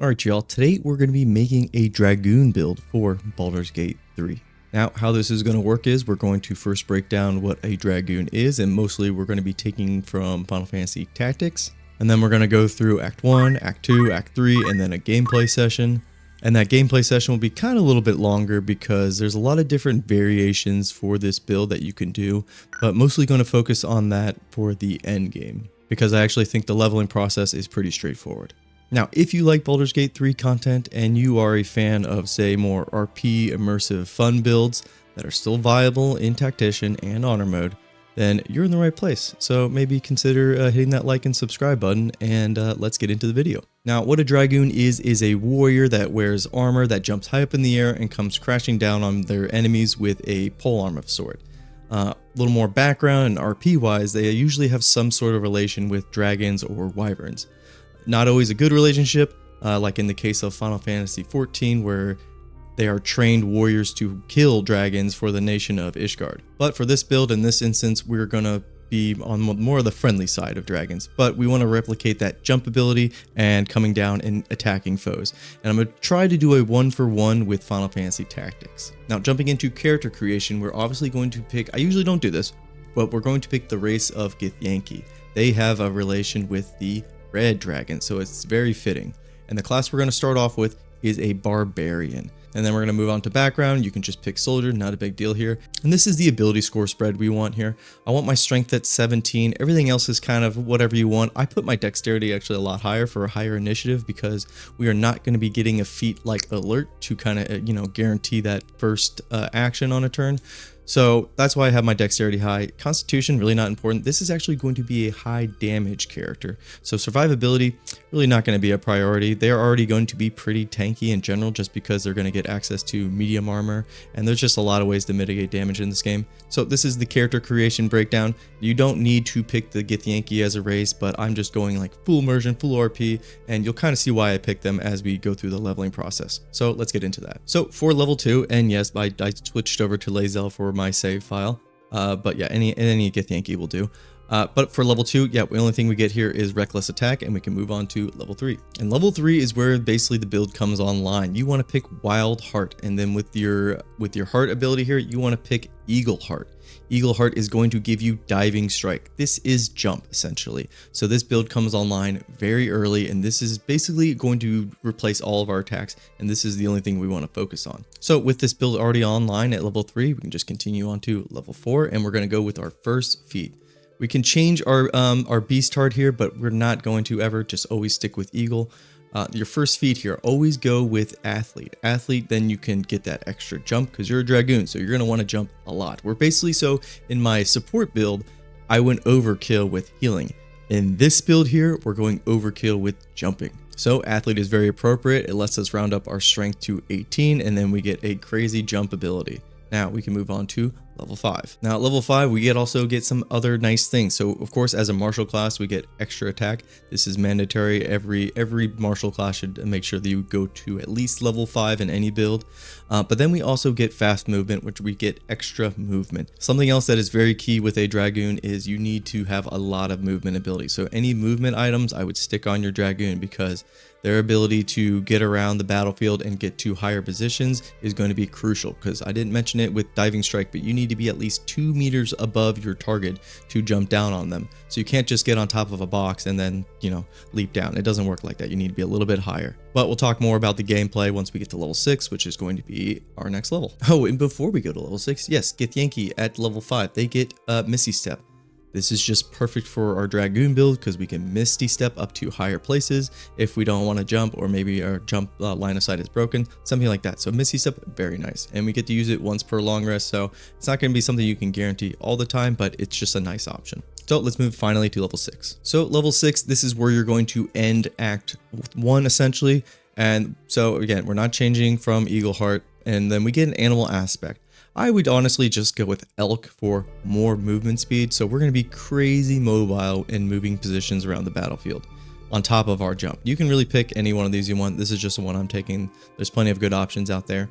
Alright y'all, today we're going to be making a Dragoon build for Baldur's Gate 3. Now, how this is going to work is we're going to first break down what a Dragoon is, and mostly we're going to be taking from Final Fantasy Tactics. And then we're going to go through Act 1, Act 2, Act 3, and then a gameplay session. And that gameplay session will be kind of a little bit longer because there's a lot of different variations for this build that you can do, but mostly going to focus on that for the end game, because I actually think the leveling process is pretty straightforward. Now, if you like Baldur's Gate 3 content and you are a fan of, say, more RP immersive fun builds that are still viable in Tactician and Honor mode, then you're in the right place. So maybe consider hitting that like and subscribe button, and let's get into the video. Now, what a Dragoon is a warrior that wears armor that jumps high up in the air and comes crashing down on their enemies with a polearm of sort. A little more background, and RP wise, they usually have some sort of relation with dragons or wyverns. Not always a good relationship, like in the case of Final Fantasy XIV, where they are trained warriors to kill dragons for the nation of Ishgard. But for this build, in this instance, we're going to be on more of the friendly side of dragons. But we want to replicate that jump ability and coming down and attacking foes. And I'm going to try to do a 1-for-1 with Final Fantasy Tactics. Now, jumping into character creation, we're obviously going to pick, I usually don't do this, but we're going to pick the race of Githyanki. They have a relation with the red dragon, so it's very fitting. And the class we're going to start off with is a barbarian. And then we're going to move on to background. You can just pick soldier, not a big deal here. And this is the ability score spread we want here. I want my strength at 17. Everything else is kind of whatever you want. I put my dexterity actually a lot higher for a higher initiative because we are not going to be getting a feat like alert to kind of, guarantee that first action on a turn. So that's why I have my dexterity high. Constitution, really not important. This is actually going to be a high damage character. So survivability, really not going to be a priority. They're already going to be pretty tanky in general just because they're going to get access to medium armor. And there's just a lot of ways to mitigate damage in this game. So this is the character creation breakdown. You don't need to pick the Githyanki as a race, but I'm just going like full immersion, full RP, and you'll kind of see why I picked them as we go through the leveling process. So let's get into that. So for level 2, and yes, I switched over to Lae'zel for my save file, but yeah, any Githyanki will do. But for level 2, yeah, the only thing we get here is reckless attack, and we can move on to level 3. And level 3 is where basically the build comes online. You want to pick Wild Heart, and then with your heart ability here, you want to pick Eagle Heart. Eagle Heart is going to give you Diving Strike. This is jump, essentially. So this build comes online very early, and this is basically going to replace all of our attacks, and this is the only thing we want to focus on. So with this build already online at level 3, we can just continue on to level 4, and we're going to go with our first feat. We can change our beast heart here, but we're not going to ever, just always stick with Eagle. Your first feat here, always go with Athlete. Athlete, then you can get that extra jump because you're a Dragoon, so you're going to want to jump a lot. We're basically, so in my support build, I went overkill with healing. In this build here, we're going overkill with jumping. So Athlete is very appropriate. It lets us round up our strength to 18, and then we get a crazy jump ability. Now we can move on to level 5. Now at level 5, we also get some other nice things. So of course, as a martial class, we get extra attack. This is mandatory. Every martial class should make sure that you go to at least level 5 in any build. But then we also get fast movement, which we get extra movement. Something else that is very key with a Dragoon is you need to have a lot of movement ability. So any movement items, I would stick on your Dragoon because their ability to get around the battlefield and get to higher positions is going to be crucial, because I didn't mention it with Diving Strike, but you need to be at least 2 meters above your target to jump down on them. So you can't just get on top of a box and then, leap down. It doesn't work like that. You need to be a little bit higher. But we'll talk more about the gameplay once we get to level 6, which is going to be our next level. Oh, and before we go to level 6, yes, Githyanki at level 5, they get Misty Step. This is just perfect for our Dragoon build because we can Misty Step up to higher places if we don't want to jump, or maybe our jump line of sight is broken, something like that. So Misty Step, very nice. And we get to use it once per long rest, so it's not going to be something you can guarantee all the time, but it's just a nice option. So let's move finally to level 6. So level 6, this is where you're going to end Act 1 essentially. And so again, we're not changing from Eagle Heart, and then we get an animal aspect. I would honestly just go with Elk for more movement speed. So we're going to be crazy mobile in moving positions around the battlefield on top of our jump. You can really pick any one of these you want. This is just the one I'm taking. There's plenty of good options out there.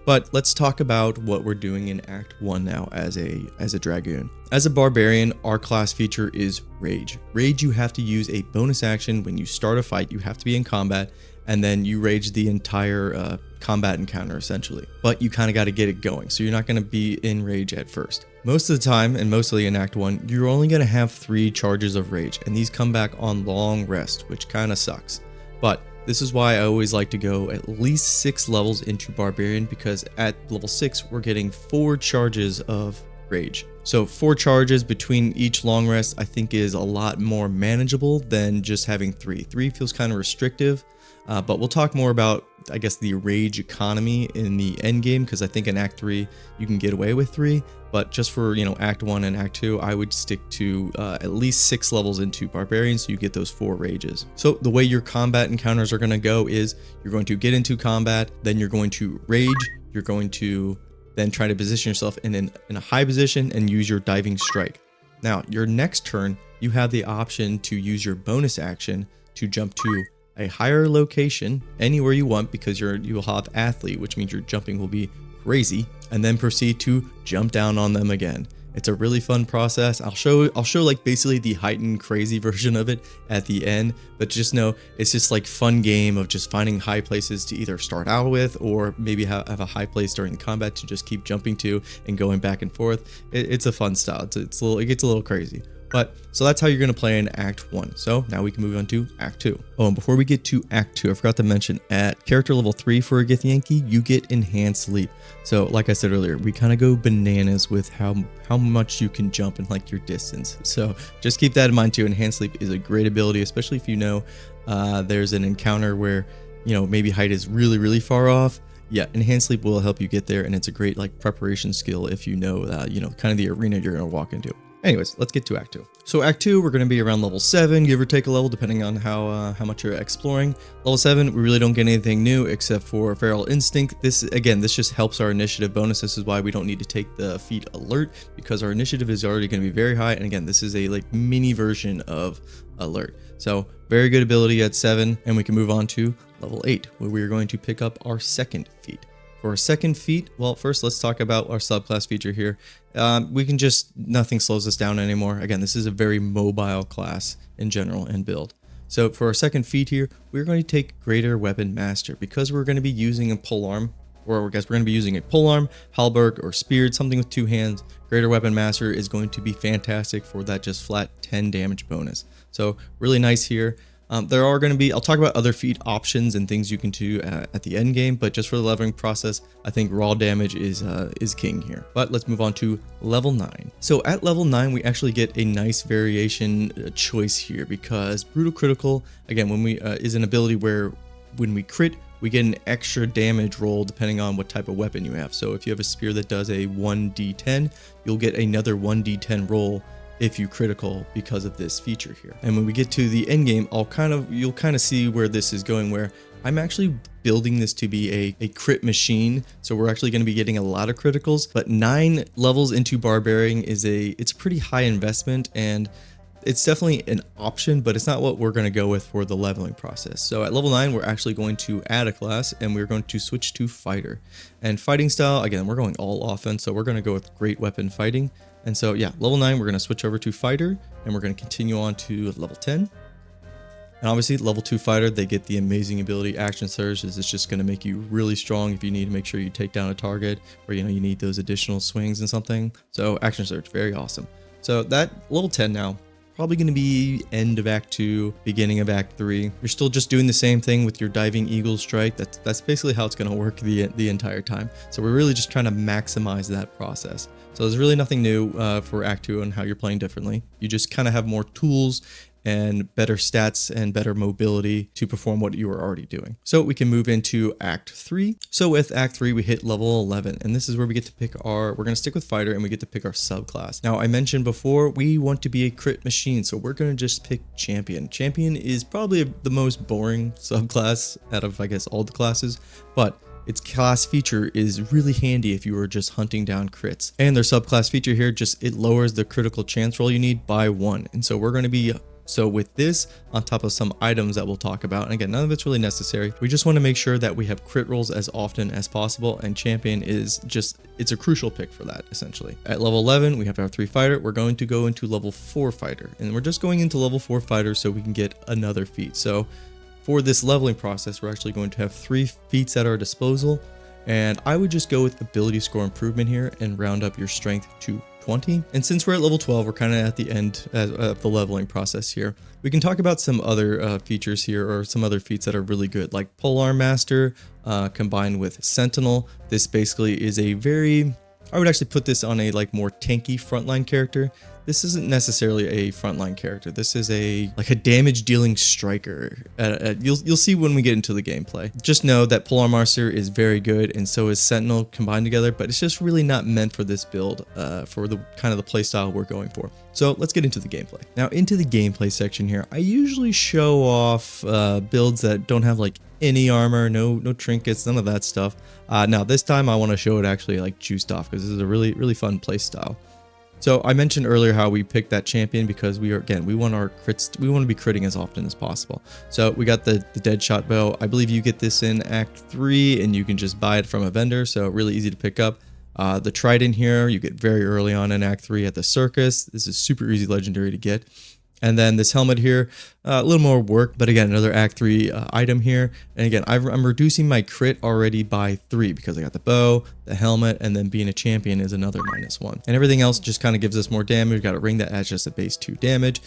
But let's talk about what we're doing in Act 1 now as a Dragoon. As a barbarian, our class feature is Rage. Rage, you have to use a bonus action when you start a fight. You have to be in combat, and then you rage the entire combat encounter essentially. But you kind of got to get it going, so you're not going to be in rage at first. Most of the time, and mostly in Act 1, you're only going to have 3 charges of rage, and these come back on long rest, which kind of sucks. But this is why I always like to go at least 6 levels into Barbarian, because at level 6, we're getting 4 charges of rage. So 4 charges between each long rest I think is a lot more manageable than just having 3. 3 feels kind of restrictive, but we'll talk more about, I guess, the rage economy in the end game, because I think in Act 3 you can get away with 3, but just for, you know, Act 1 and Act 2, I would stick to at least 6 levels into Barbarian so you get those 4 rages. So the way your combat encounters are going to go is you're going to get into combat, then you're going to rage, you're going to then try to position yourself in a high position and use your diving strike. Now, your next turn, you have the option to use your bonus action to jump to a higher location anywhere you want, because you will have athlete, which means your jumping will be crazy, and then proceed to jump down on them again. It's a really fun process. I'll show like basically the heightened crazy version of it at the end, but just know it's just like fun game of just finding high places to either start out with, or maybe have a high place during combat to just keep jumping to and going back and forth. It's a fun style. It gets a little crazy. But so that's how you're going to play in Act 1. So now we can move on to Act 2. Oh, and before we get to Act 2, I forgot to mention at character level 3 for a Githyanki, you get Enhanced Leap. So like I said earlier, we kind of go bananas with how much you can jump and like your distance. So just keep that in mind too. Enhanced Leap is a great ability, especially if you know there's an encounter where, you know, maybe height is really, really far off. Yeah, Enhanced Leap will help you get there, and it's a great like preparation skill if you know, you know, kind of the arena you're going to walk into. Anyways, let's get to Act 2. So Act 2, we're going to be around level 7, give or take a level, depending on how much you're exploring. Level 7, we really don't get anything new except for Feral Instinct. This just helps our initiative bonus. This is why we don't need to take the feat Alert, because our initiative is already going to be very high. And again, this is a like mini version of Alert. So very good ability at 7, and we can move on to level 8, where we are going to pick up our second feat. For our second feat, well, first let's talk about our subclass feature here. We can nothing slows us down anymore. Again, this is a very mobile class in general and build. So for our second feat here, we're going to take Greater Weapon Master, because we're going to be using a polearm, or I guess we're going to be using a polearm, halberd, or spear, something with 2 hands. Greater Weapon Master is going to be fantastic for that just flat 10 damage bonus. So really nice here. There are going to be, I'll talk about other feat options and things you can do at the end game, but just for the leveling process, I think raw damage is king here. But let's move on to level 9. So at level 9, we actually get a nice variation choice here, because Brutal Critical, again, when we is an ability where when we crit, we get an extra damage roll depending on what type of weapon you have. So if you have a spear that does a 1d10, you'll get another 1d10 roll if you critical because of this feature here. And when we get to the end game, you'll kind of see where this is going, where I'm actually building this to be a crit machine. So we're actually going to be getting a lot of criticals, but 9 levels into Barbarian it's a pretty high investment, and it's definitely an option, but it's not what we're going to go with for the leveling process. So at level 9, we're actually going to add a class, and we're going to switch to Fighter. And fighting style, again, we're going all offense, so we're going to go with Great Weapon Fighting. And so yeah, level 9, we're going to switch over to Fighter, and we're going to continue on to level 10. And obviously level 2 Fighter, they get the amazing ability Action Surge. This is just going to make you really strong if you need to make sure you take down a target, or you need those additional swings and something. So Action Surge, very awesome. So that level 10 now, probably going to be end of Act 2, beginning of Act 3. You're still just doing the same thing with your Diving Eagle Strike. That's basically how it's going to work the entire time. So we're really just trying to maximize that process. So there's really nothing new for Act 2 and how you're playing differently. You just kind of have more tools and better stats and better mobility to perform what you were already doing. So we can move into Act 3. So with Act 3, we hit level 11, and this is where we get to pick we're going to stick with Fighter, and we get to pick our subclass. Now, I mentioned before, we want to be a crit machine, so we're going to just pick Champion. Champion is probably the most boring subclass out of, I guess, all the classes, but its class feature is really handy if you are just hunting down crits. And their subclass feature here, it lowers the critical chance roll you need by 1. And so we're going to be with this on top of some items that we'll talk about, and again, none of it's really necessary. We just want to make sure that we have crit rolls as often as possible, and Champion is it's a crucial pick for that, essentially. At level 11, we have our 3 Fighter. We're going to go into level 4 Fighter, and we're just going into level 4 Fighter so we can get another feat. So for this leveling process, we're actually going to have 3 feats at our disposal. And I would just go with ability score improvement here and round up your strength to 20. And since we're at level 12, we're kind of at the end of the leveling process here. We can talk about some other features here, or some other feats that are really good, like Polearm Master combined with Sentinel. This basically is a very, I would actually put this on a like more tanky frontline character. This isn't necessarily a frontline character. This is a damage dealing striker. You'll see when we get into the gameplay. Just know that Polearm Master is very good, and so is Sentinel combined together, but it's just really not meant for this build, for the kind of the playstyle we're going for. So let's get into the gameplay. Now into the gameplay section here, I usually show off builds that don't have like any armor, no trinkets, none of that stuff. Now this time I want to show it actually like juiced off, because this is a really fun playstyle. So I mentioned earlier how we picked that champion because we want our crits, we want to be critting as often as possible. So we got the Deadshot bow. I believe you get this in Act 3 and you can just buy it from a vendor, so really easy to pick up. The Trident here, you get very early on in Act 3 at the circus. This is super easy legendary to get. And then this helmet here, a little more work, but again, another Act 3 item here. And again, I'm reducing my crit already by 3 because I got the bow, the helmet, and then being a champion is another -1. And everything else just kind of gives us more damage. We got a ring that adds just a base 2 damage.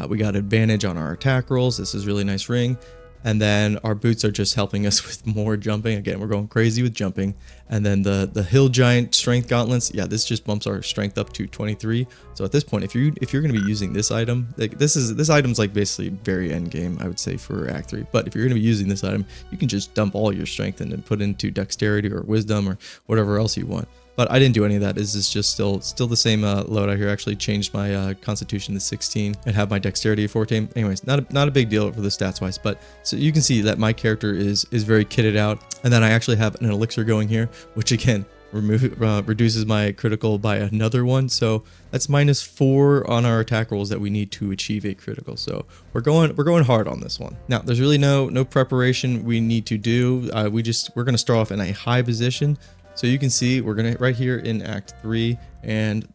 We got advantage on our attack rolls. This is really nice ring. And then our boots are just helping us with more jumping. Again, we're going crazy with jumping. And then the Hill Giant Strength Gauntlets, yeah, this just bumps our strength up to 23. So at this point, if you're going to be using this item, like this item's like basically very end game, I would say, for Act 3. But if you're going to be using this item, you can just dump all your strength and then put into dexterity or wisdom or whatever else you want. But I didn't do any of that. This is just still the same loadout here. I actually changed my constitution to 16 and have my dexterity at 14. Anyways, not a big deal for the stats wise, but so you can see that my character is very kitted out. And then I actually have an elixir going here, which again reduces my critical by another 1. So that's -4 on our attack rolls that we need to achieve a critical. So we're going hard on this one. Now there's really no preparation we need to do. We're gonna start off in a high position. So you can see we're gonna right here in Act 3, and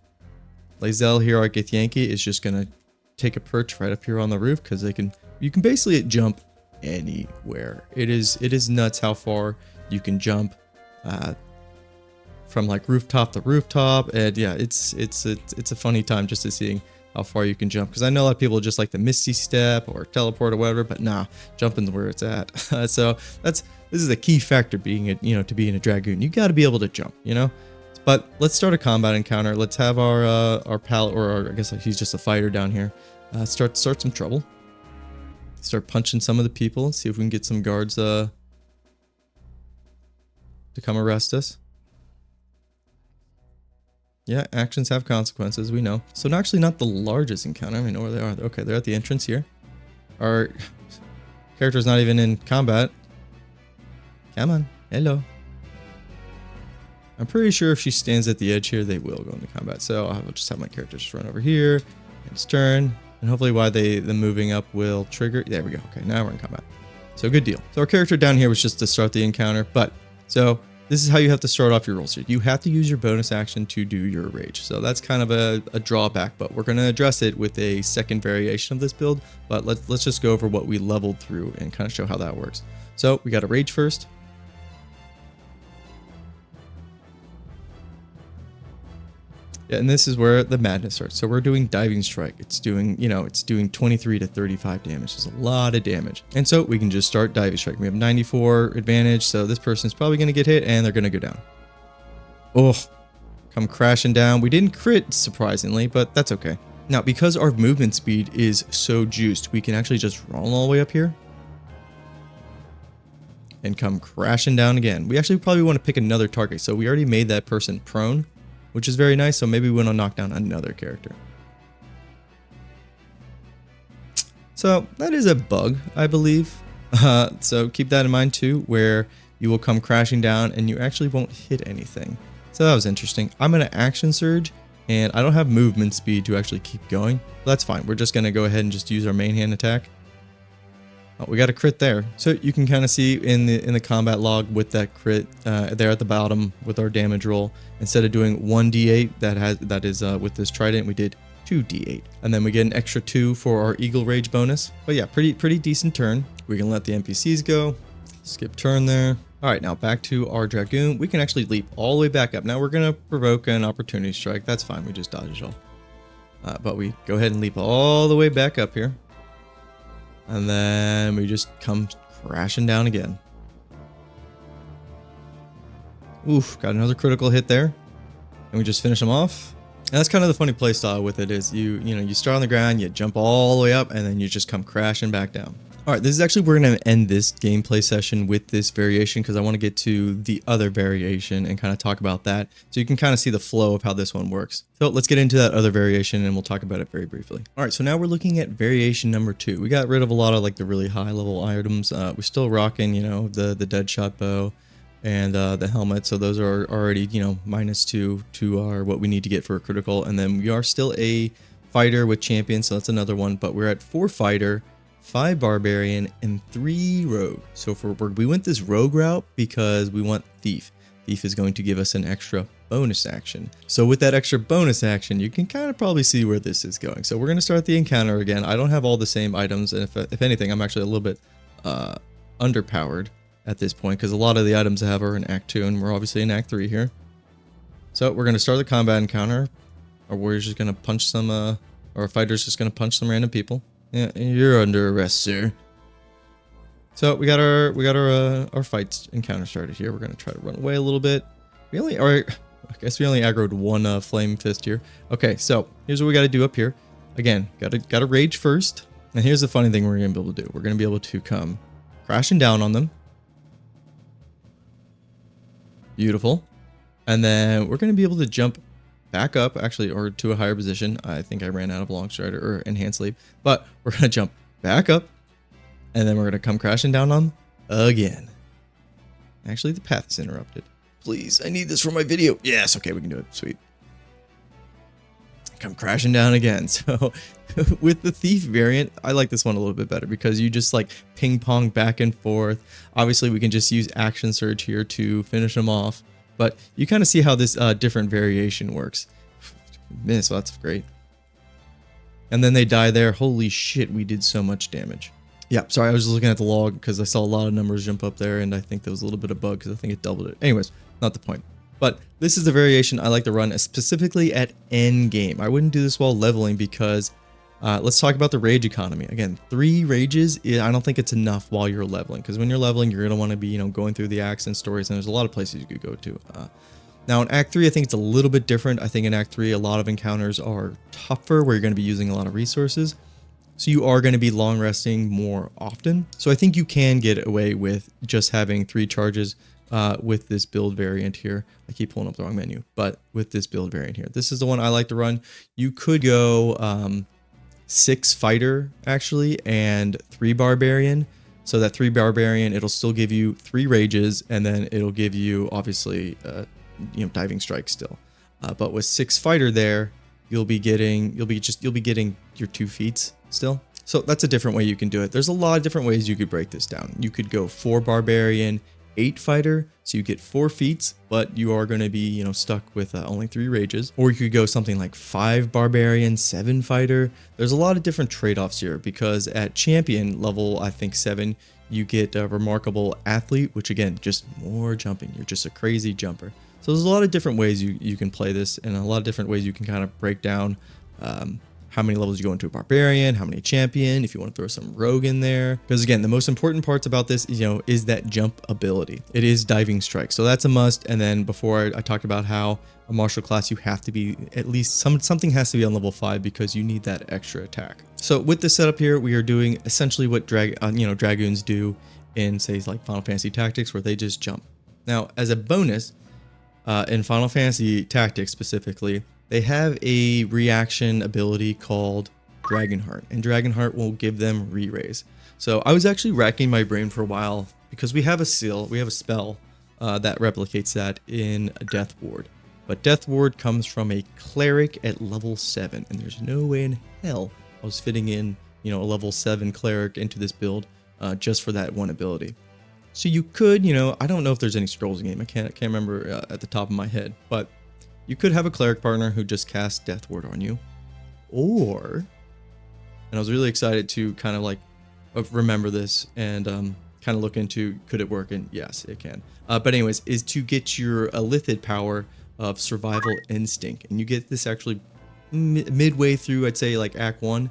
Lae'zel here, our Githyanki, is just gonna take a perch right up here on the roof because you can basically jump anywhere. It is nuts how far you can jump from like rooftop to rooftop, and yeah, it's a funny time just to seeing how far you can jump, because I know a lot of people just like the Misty Step or teleport or whatever, but nah, jumping's where it's at. So this is a key factor being to be in a Dragoon. You got to be able to jump, But let's start a combat encounter. Let's have our pal, or I guess he's just a fighter down here. Start some trouble. Start punching some of the people. See if we can get some guards to come arrest us. Yeah, actions have consequences, we know. So actually not the largest encounter. I know where they are. Okay, they're at the entrance here. Our character's not even in combat. Come on, hello. I'm pretty sure if she stands at the edge here, they will go into combat. So I'll just have my character just run over here, and his turn, and hopefully while the moving up will trigger. There we go. Okay, now we're in combat. So good deal. So our character down here was just to start the encounter, but so this is how you have to start off your rolls here. You have to use your bonus action to do your rage. So that's kind of a drawback, but we're going to address it with a second variation of this build. But let's just go over what we leveled through and kind of show how that works. So we got a rage first. Yeah, and this is where the madness starts. So we're doing diving strike. It's doing 23 to 35 damage. It's a lot of damage. And so we can just start diving strike. We have 94 advantage. So this person's probably going to get hit and they're going to go down. Oh, come crashing down. We didn't crit, surprisingly, but that's okay. Now, because our movement speed is so juiced, we can actually just roll all the way up here and come crashing down again. We actually probably want to pick another target. So we already made that person prone, which is very nice. So maybe we want to knock down another character. So that is a bug, I believe. So keep that in mind too, where you will come crashing down and you actually won't hit anything. So that was interesting. I'm going to action surge, and I don't have movement speed to actually keep going. But that's fine. We're just going to go ahead and just use our main hand attack. Oh, we got a crit there. So you can kind of see in the combat log with that crit there at the bottom with our damage roll. Instead of doing 1d8 that is with this trident, we did 2d8. And then we get an extra 2 for our Eagle Rage bonus. But yeah, pretty decent turn. We can let the NPCs go. Skip turn there. All right, now back to our Dragoon. We can actually leap all the way back up. Now we're going to provoke an opportunity strike. That's fine. We just dodge it all. But we go ahead and leap all the way back up here. And then we just come crashing down again. Oof, got another critical hit there. And we just finish them off. And that's kind of the funny play style with it is you start on the ground, you jump all the way up, and then you just come crashing back down. All right, this is actually, we're going to end this gameplay session with this variation because I want to get to the other variation and kind of talk about that so you can kind of see the flow of how this one works. So let's get into that other variation and we'll talk about it very briefly. All right, so now we're looking at variation number 2. We got rid of a lot of like the really high level items. We're still rocking, the dead shot bow and the helmet. So those are already, -2 to our what we need to get for a critical. And then we are still a fighter with champion, so that's another one. But we're at 4 fighter, 5 barbarian, and 3 rogue. So we went this rogue route because we want thief. Thief is going to give us an extra bonus action. So with that extra bonus action, you can kind of probably see where this is going. So we're going to start the encounter again. I don't have all the same items, and if anything, I'm actually a little bit underpowered at this point because a lot of the items I have are in Act 2, and we're obviously in Act 3 here. So we're going to start the combat encounter. Our warrior's just going to punch some, or our fighter's just going to punch some random people. Yeah, you're under arrest, sir. So we got our fight encounter started here. We're gonna try to run away a little bit. I guess we only aggroed one flame fist here. Okay, so here's what we got to do up here. Again, gotta rage first. And here's the funny thing we're gonna be able to do. We're gonna be able to come crashing down on them. Beautiful. And then we're gonna be able to jump back up, actually, or to a higher position. I think I ran out of long strider or enhanced leap, but we're gonna jump back up, and then we're gonna come crashing down on them again. Actually, the path is interrupted. Please, I need this for my video. Yes, okay, we can do it. Sweet. Come crashing down again. So with the thief variant, I like this one a little bit better because you just like ping pong back and forth. Obviously, we can just use action surge here to finish them off. But you kind of see how this different variation works. Miss, well, that's great. And then they die there. Holy shit, we did so much damage. Yeah, sorry, I was just looking at the log because I saw a lot of numbers jump up there, and I think there was a little bit of bug because I think it doubled it. Anyways, not the point. But this is the variation I like to run specifically at endgame. I wouldn't do this while leveling because let's talk about the rage economy. Again, 3 rages, I don't think it's enough while you're leveling because when you're leveling, you're going to want to be, going through the acts and stories, and there's a lot of places you could go to. Now in Act 3, I think it's a little bit different. I think in Act 3, a lot of encounters are tougher where you're going to be using a lot of resources. So you are going to be long resting more often. So I think you can get away with just having 3 charges with this build variant here. I keep pulling up the wrong menu, but with this build variant here, this is the one I like to run. You could go 6 fighter actually and 3 barbarian. So that 3 barbarian, it'll still give you 3 rages, and then it'll give you obviously diving strike still. But with 6 fighter there, you'll be getting your 2 feats still. So that's a different way you can do it. There's a lot of different ways you could break this down. You could go 4 barbarian, 8 fighter, so you get 4 feats, but you are going to be, stuck with only 3 rages. Or you could go something like 5 barbarian, 7 fighter. There's a lot of different trade-offs here because at champion level, I think 7, you get a remarkable athlete, which again, just more jumping. You're just a crazy jumper. So there's a lot of different ways you can play this, and a lot of different ways you can kind of break down how many levels you go into a barbarian, how many champion, if you want to throw some rogue in there. Because again, the most important parts about this is, is that jump ability. It is diving strike. So that's a must. And then before I talked about how a martial class, you have to be at least something has to be on level 5 because you need that extra attack. So with this setup here, we are doing essentially what Dragoons do in say like Final Fantasy Tactics, where they just jump. Now as a bonus, in Final Fantasy Tactics specifically, they have a reaction ability called Dragonheart, and Dragonheart will give them re-raise. So I was actually racking my brain for a while because we have a spell that replicates that in a Death Ward. But Death Ward comes from a cleric at level 7, and there's no way in hell I was fitting in, a level 7 cleric into this build just for that one ability. So you could, I don't know if there's any scrolls in the game. I can't remember at the top of my head, but you could have a cleric partner who just casts Death Ward on you. Or, and I was really excited to kind of like remember this and kind of look into could it work, and yes, it can. But anyways, is to get your Illithid power of survival instinct, and you get this actually midway through, I'd say like Act 1,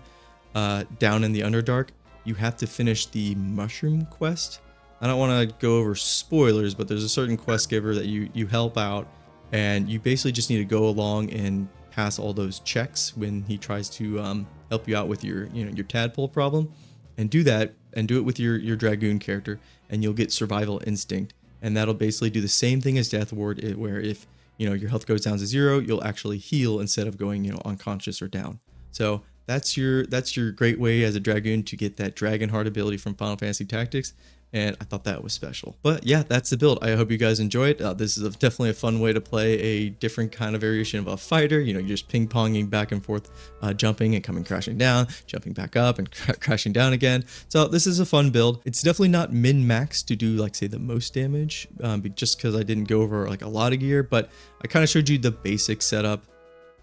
down in the Underdark. You have to finish the mushroom quest. I don't want to go over spoilers, but there's a certain quest giver that you help out, and you basically just need to go along and pass all those checks when he tries to help you out with your your tadpole problem, and do that and do it with your Dragoon character, and you'll get survival instinct, and that'll basically do the same thing as Death Ward, where if your health goes down to 0, you'll actually heal instead of going unconscious or down. So that's your great way as a Dragoon to get that Dragon Heart ability from Final Fantasy Tactics, and I thought that was special. But yeah, that's the build. I hope you guys enjoy it. This is definitely a fun way to play a different kind of variation of a fighter. You're just ping-ponging back and forth, jumping and coming crashing down, jumping back up and crashing down again. So this is a fun build. It's definitely not min-max to do, like, say, the most damage, just because I didn't go over like a lot of gear, but I kind of showed you the basic setup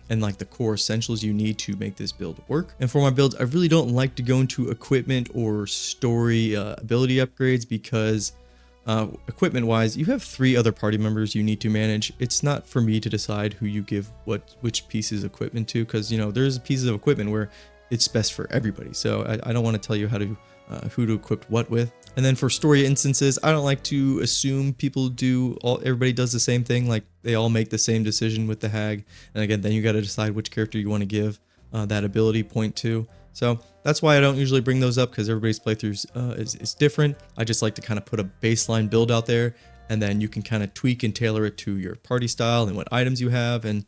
and like the core essentials you need to make this build work. And for my builds, I really don't like to go into equipment or story ability upgrades, because equipment wise, you have 3 other party members you need to manage. It's not for me to decide who you give which pieces of equipment to, because there's pieces of equipment where it's best for everybody. So I don't want to tell you how to who to equip what with. And then for story instances, I don't like to assume everybody does the same thing, like they all make the same decision with the hag. And again, then you got to decide which character you want to give that ability point to. So that's why I don't usually bring those up, because everybody's playthroughs is different. I just like to kind of put a baseline build out there, and then you can kind of tweak and tailor it to your party style and what items you have, and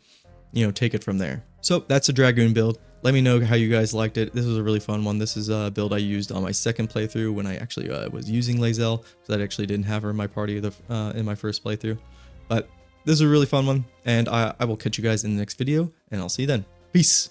take it from there. So that's a Dragoon build. Let me know how you guys liked it. This was a really fun one. This is a build I used on my second playthrough when I actually was using Lae'zel, because I actually didn't have her in my party in my first playthrough. But this is a really fun one, and I will catch you guys in the next video, and I'll see you then. Peace!